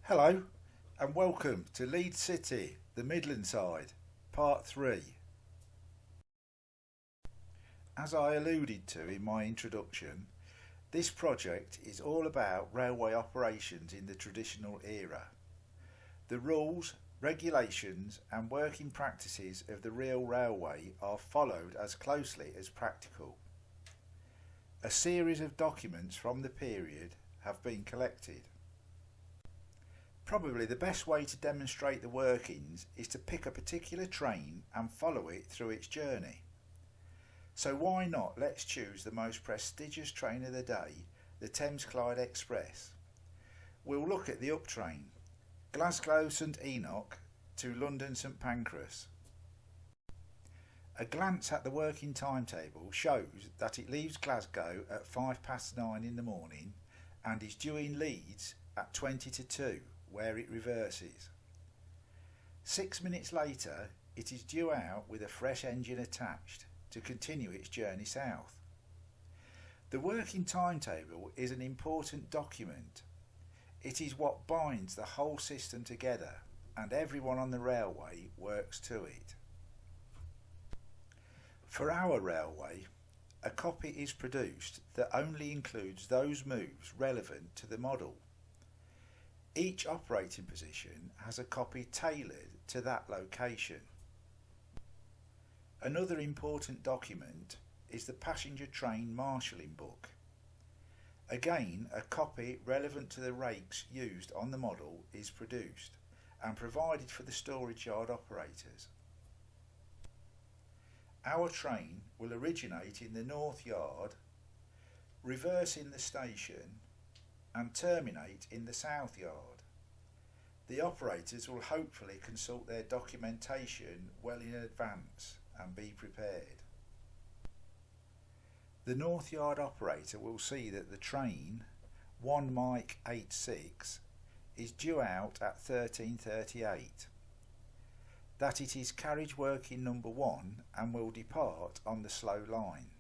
Hello and welcome to Leeds City, the Midland side, part 3. As I alluded to in my introduction, this project is all about railway operations in the traditional era. The rules, regulations and working practices of the real railway are followed as closely as practical. A series of documents from the period have been collected. Probably the best way to demonstrate the workings is to pick a particular train and follow it through its journey. So why not let's choose the most prestigious train of the day, the Thames-Clyde Express. We'll look at the up train, Glasgow St Enoch to London St Pancras. A glance at the working timetable shows that it leaves Glasgow at 9:05 in the morning and is due in Leeds at 2:50, where it reverses. 6 minutes later it is due out with a fresh engine attached to continue its journey south. The working timetable is an important document. It is what binds the whole system together and everyone on the railway works to it. For our railway, a copy is produced that only includes those moves relevant to the model. Each operating position has a copy tailored to that location. Another important document is the passenger train marshalling book. Again, a copy relevant to the rakes used on the model is produced and provided for the storage yard operators. Our train will originate in the North Yard, reverse in the station and terminate in the South Yard. The operators will hopefully consult their documentation well in advance and be prepared. The North Yard operator will see that the train 1 Mike 86 is due out at 13:38, that it is carriage working number 1 and will depart on the slow line.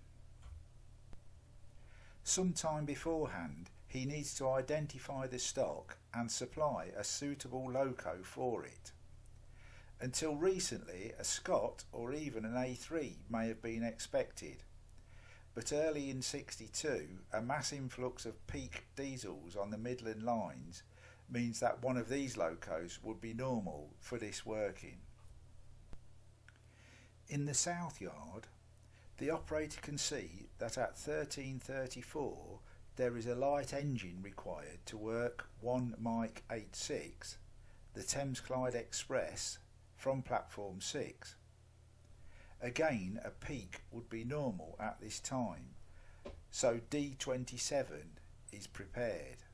Some time beforehand he needs to identify the stock and supply a suitable loco for it. Until recently a Scott or even an A3 may have been expected, but early in '62 a mass influx of peak diesels on the Midland lines means that one of these locos would be normal for this working. In the South Yard, the operator can see that at 13:34 there is a light engine required to work 1 Mike 86, the Thames-Clyde Express, from platform 6. Again, a peak would be normal at this time, so D27 is prepared.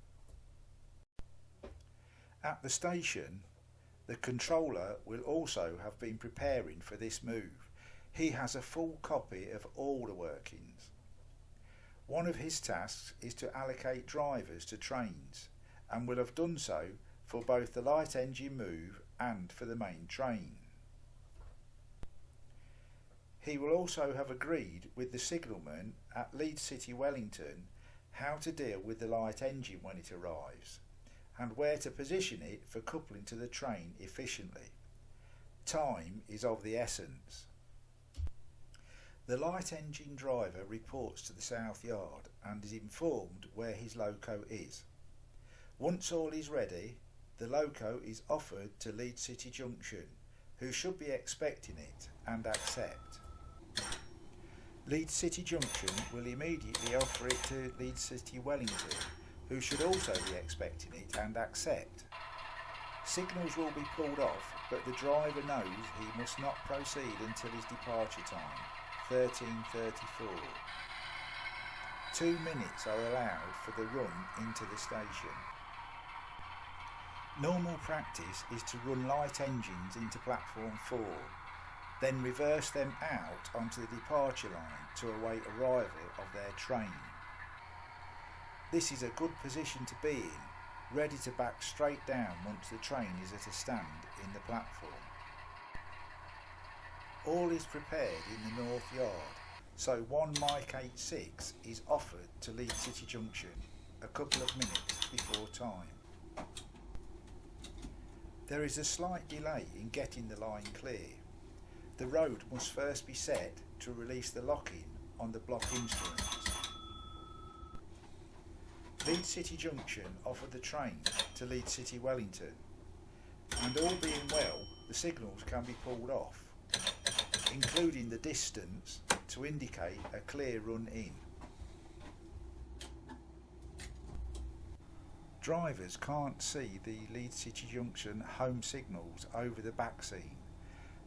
At the station, the controller will also have been preparing for this move. He has a full copy of all the workings. One of his tasks is to allocate drivers to trains and will have done so for both the light engine move and for the main train. He will also have agreed with the signalman at Leeds City Wellington how to deal with the light engine when it arrives and where to position it for coupling to the train efficiently. Time is of the essence. The light engine driver reports to the South Yard and is informed where his loco is. Once all is ready, the loco is offered to Leeds City Junction, who should be expecting it and accept. Leeds City Junction will immediately offer it to Leeds City Wellington, who should also be expecting it and accept. Signals will be pulled off, but the driver knows he must not proceed until his departure time, 13:34. 2 minutes are allowed for the run into the station. Normal practice is to run light engines into platform 4, then reverse them out onto the departure line to await arrival of their train. This is a good position to be in, ready to back straight down once the train is at a stand in the platform. All is prepared in the North Yard, so 1 Mike 86 is offered to Leeds City Junction a couple of minutes before time. There is a slight delay in getting the line clear. The road must first be set to release the lock-in on the block instruments. Leeds City Junction offered the train to Leeds City Wellington, and all being well, the signals can be pulled off, including the distance to indicate a clear run in. Drivers can't see the Leeds City Junction home signals over the back scene,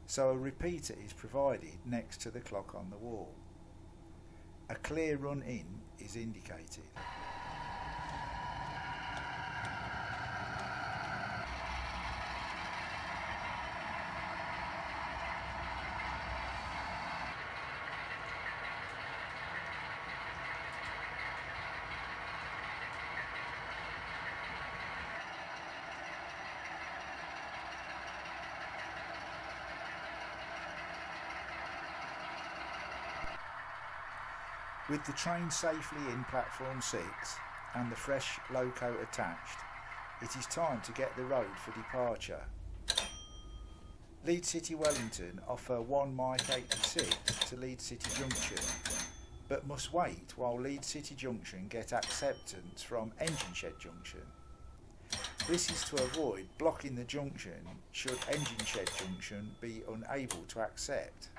so a repeater is provided next to the clock on the wall. A clear run in is indicated. With the train safely in platform 6 and the fresh loco attached, it is time to get the road for departure. Leeds City Wellington offer 1 Mike 86 to Leeds City Junction, but must wait while Leeds City Junction get acceptance from Engine Shed Junction. This is to avoid blocking the junction should Engine Shed Junction be unable to accept.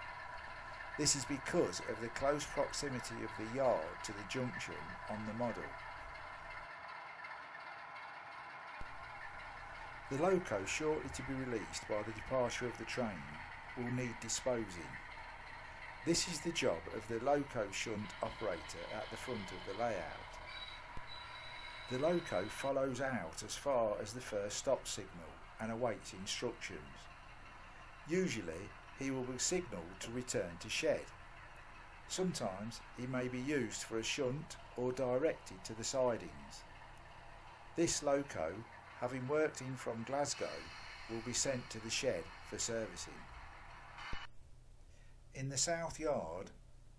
This is because of the close proximity of the yard to the junction on the model. The loco shortly to be released by the departure of the train will need disposing. This is the job of the loco shunt operator at the front of the layout. The loco follows out as far as the first stop signal and awaits instructions. Usually, he will be signalled to return to shed. Sometimes he may be used for a shunt or directed to the sidings. This loco, having worked in from Glasgow, will be sent to the shed for servicing. In the South Yard,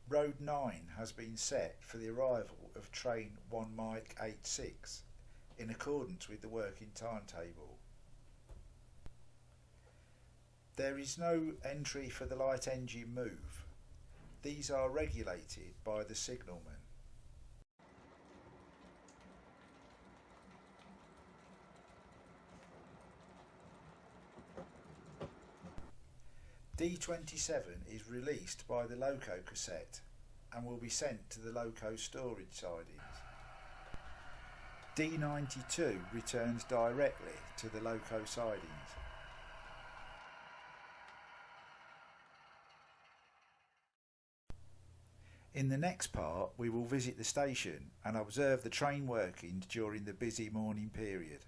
Road 9 has been set for the arrival of train 1 Mike 86 in accordance with the working timetable. There is no entry for the light engine move. These are regulated by the signalman. D27 is released by the loco cassette and will be sent to the loco storage sidings. D92 returns directly to the loco sidings. In the next part, we will visit the station and observe the train workings during the busy morning period.